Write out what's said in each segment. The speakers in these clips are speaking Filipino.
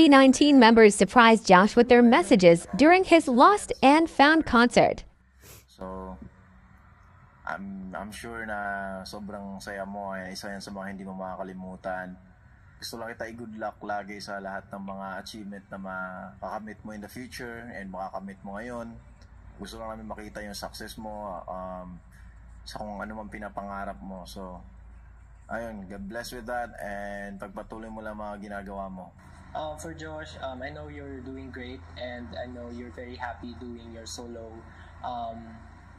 SB19 members surprised Josh with their messages during his Lost and Found concert. So, I'm sure na sobrang saya mo. Isa yan sa mga hindi mo makakalimutan. Gusto lang kita i-good luck lagi sa lahat ng mga achievement na makakamit mo in the future and makakamit mo ngayon. Gusto lang namin makita yung success mo sa kung ano man pinapangarap mo. So, ayun, God bless with that and pagpatuloy mo lang mga ginagawa mo. For Josh, I know you're doing great and I know you're very happy doing your solo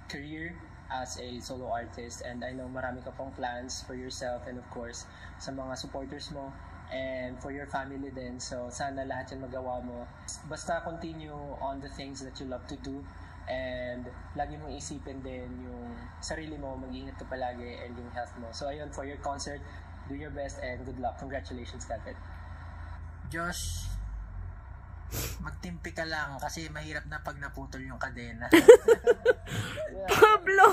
career as a solo artist, and I know marami ka pong plans for yourself and of course sa mga supporters mo and for your family din. So sana lahat yan magawa mo. Basta continue on the things that you love to do and lagi mong isipin din yung sarili mo, mag-iingat ka palagi and yung health mo. So ayun, for your concert, do your best and good luck. Congratulations, Kated. Josh, magtimpi ka lang kasi mahirap na pag naputol yung kadena. Pablo!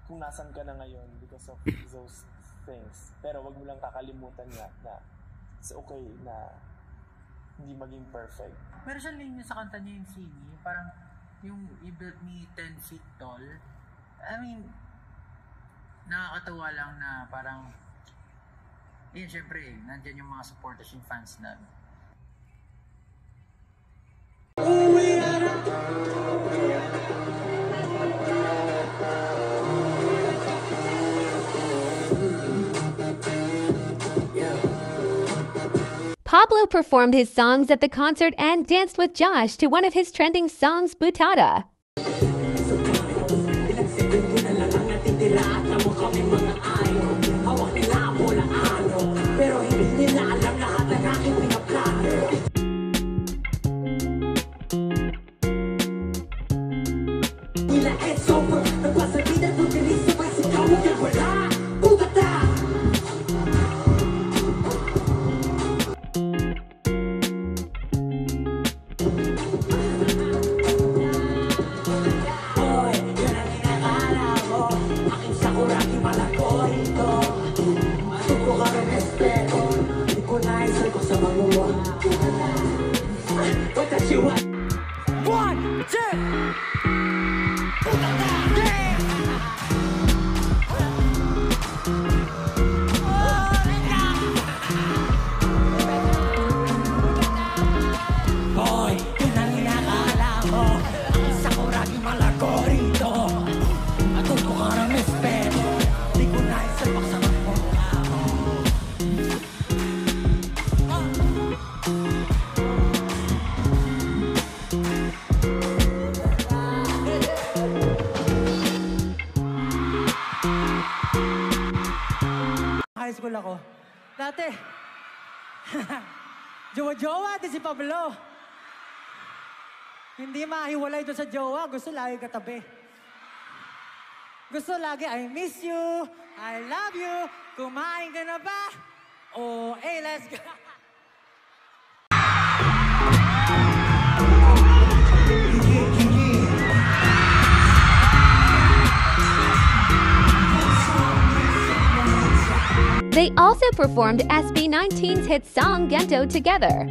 Kung nasan ka na ngayon because of those things. Pero wag mo lang kakalimutan na it's okay na hindi maging perfect. Pero siya linya sa kanta niya yung Sini, parang yung You Built Me 10 Feet Tall. I mean, nakakatawa lang na parang yun, syempre, nandyan yung mga supporters, yung fans na Pablo performed his songs at the concert and danced with Josh to one of his trending songs, Butada. High school ako. Dati, jowa-jowa din si Pablo. Hindi mahiwalay doon sa jowa. Gusto lagi katabi. Gusto lagi, I miss you, I love you, kumain ka na ba? Oh, hey, let's go. They also performed SB19's hit song Gento together.